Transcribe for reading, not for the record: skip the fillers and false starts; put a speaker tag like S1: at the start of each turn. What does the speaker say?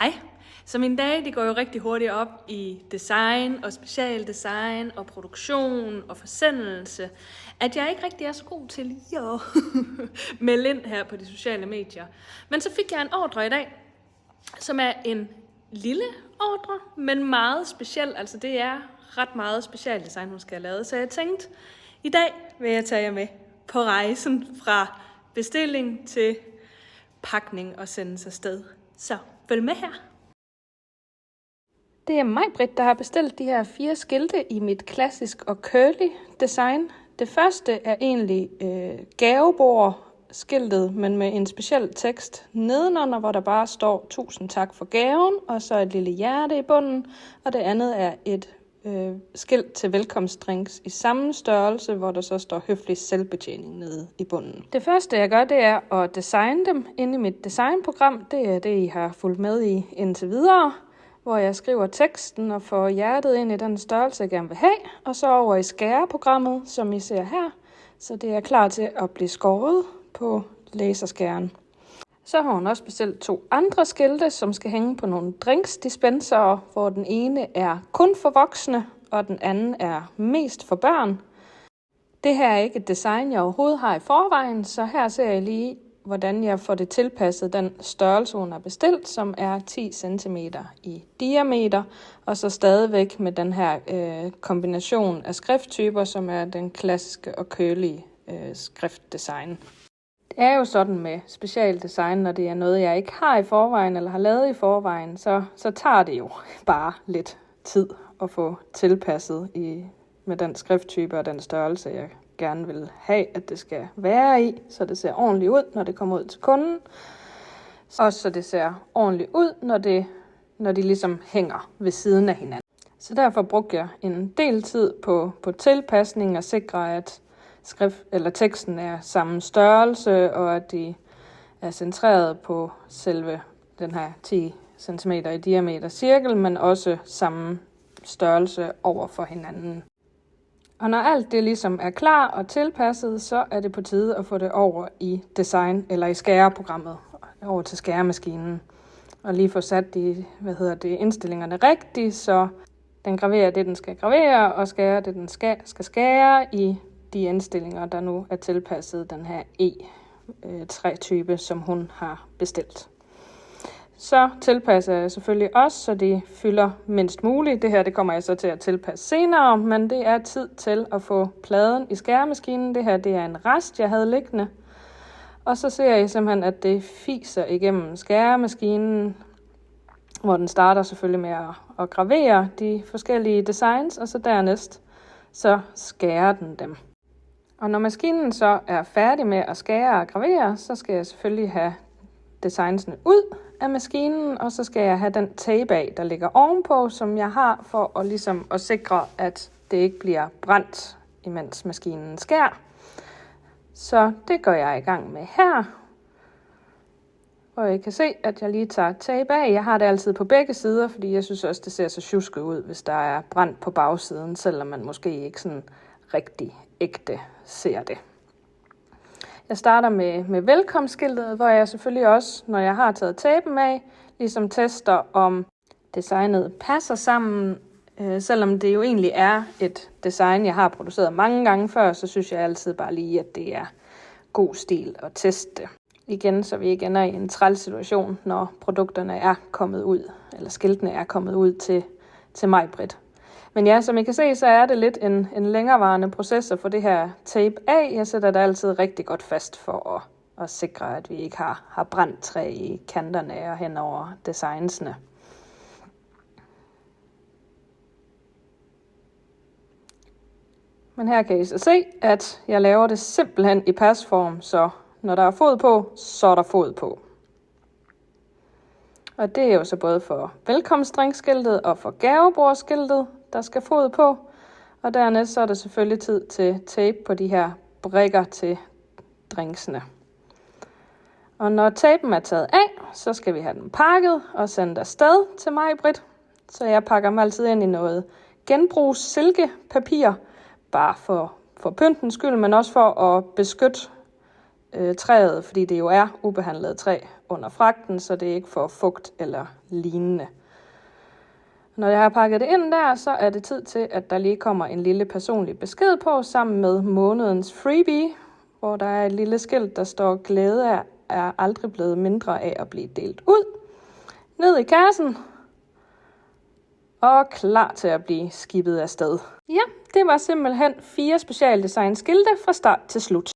S1: Hej. Så mine dage de går jo rigtig hurtigt op i design og specialdesign og produktion og forsendelse, at jeg ikke rigtig er så god til lige at melde ind her på de sociale medier. Men så fik jeg en ordre i dag, som er en lille ordre, men meget speciel. Altså det er ret meget specialdesign, hun skal have lavet. Så jeg tænkte, i dag vil jeg tage jer med på rejsen fra bestilling til pakning og sendes afsted. Så følg med her. Det er mig, Britt, der har bestilt de her 4 skilte i mit klassisk og curly design. Det første er egentlig gavebord-skiltet, men med en speciel tekst nedenunder, hvor der bare står 1000 tak for gaven, og så et lille hjerte i bunden. Og det andet er et skilt til velkomstdrinks i samme størrelse, hvor der så står høflig selvbetjening nede i bunden. Det første, jeg gør, det er at designe dem inde i mit designprogram. Det er det, I har fulgt med i indtil videre, hvor jeg skriver teksten og får hjertet ind i den størrelse, jeg gerne vil have, og så over i skæreprogrammet, som I ser her, så det er klar til at blive skåret på laserskæren. Så har hun også bestilt 2 andre skilte, som skal hænge på nogle drinksdispenserer, hvor den ene er kun for voksne, og den anden er mest for børn. Det her er ikke et design, jeg overhovedet har i forvejen, så her ser jeg lige, hvordan jeg får det tilpasset den størrelse, hun har bestilt, som er 10 cm i diameter, og så stadigvæk med den her kombination af skrifttyper, som er den klassiske og kølige skriftdesign. Det er jo sådan med specialdesign, når det er noget, jeg ikke har i forvejen, eller har lavet i forvejen, så tager det jo bare lidt tid at få tilpasset med den skrifttype og den størrelse, jeg gerne vil have, at det skal være i, så det ser ordentligt ud, når det kommer ud til kunden. Og så det ser ordentligt ud, når de ligesom hænger ved siden af hinanden. Så derfor brugte jeg en del tid på tilpasning og sikre, at teksten er samme størrelse, og at de er centreret på selve den her 10 cm i diameter cirkel, men også samme størrelse over for hinanden. Og når alt det ligesom er klar og tilpasset, så er det på tide at få det over i design eller i skæreprogrammet, over til skæremaskinen. Og lige få sat indstillingerne rigtigt, så den graverer det, den skal gravere, og skærer det, den skal skære i de indstillinger, der nu er tilpasset den her E-trætype, som hun har bestilt. Så tilpasser jeg selvfølgelig også, så de fylder mindst muligt. Det her det kommer jeg så til at tilpasse senere, men det er tid til at få pladen i skæremaskinen. Det her det er en rest, jeg havde liggende. Og så ser jeg simpelthen, at det fiser igennem skæremaskinen, hvor den starter selvfølgelig med at gravere de forskellige designs, og så dernæst så skærer den dem. Og når maskinen så er færdig med at skære og gravere, så skal jeg selvfølgelig have designsene ud af maskinen, og så skal jeg have den tape af, der ligger ovenpå, som jeg har for at sikre, at det ikke bliver brændt, imens maskinen skærer. Så det går jeg i gang med her. Og I kan se, at jeg lige tager tape af. Jeg har det altid på begge sider, fordi jeg synes også, det ser så sjusket ud, hvis der er brændt på bagsiden, selvom man måske ikke sådan rigtig ægte ser det. Jeg starter med velkomstskiltet, hvor jeg selvfølgelig også, når jeg har taget tapen af, ligesom tester, om designet passer sammen. Selvom det jo egentlig er et design, jeg har produceret mange gange før, så synes jeg altid bare lige, at det er god stil at teste. Igen, så vi ikke ender i en træls situation, når produkterne er kommet ud, eller skiltene er kommet ud til mig, Britt. Men ja, som I kan se, så er det lidt en længerevarende proces at få det her tape af. Jeg sætter det altid rigtig godt fast for at sikre, at vi ikke har brændt træ i kanterne og hen over designsene. Men her kan I så se, at jeg laver det simpelthen i pasform, så når der er fod på, så er der fod på. Og det er jo så både for velkomstdrinkskiltet og for gavebordskiltet, der skal fod på. Og dernæst så er der selvfølgelig tid til tape på de her brikker til drinksene. Og når tapen er taget af, så skal vi have den pakket og sendt afsted til mig, Britt. Så jeg pakker dem altid ind i noget genbrugs silkepapir, bare for pyntens skyld, men også for at beskytte træet, fordi det jo er ubehandlet træ under fragten, så det ikke får fugt eller lignende. Når jeg har pakket det ind der, så er det tid til, at der lige kommer en lille personlig besked på, sammen med månedens freebie, hvor der er et lille skilt, der står: glæde er aldrig blevet mindre af at blive delt ud. Ned i kassen, og klar til at blive skibet afsted. Ja, det var simpelthen 4 specialdesign skilte fra start til slut.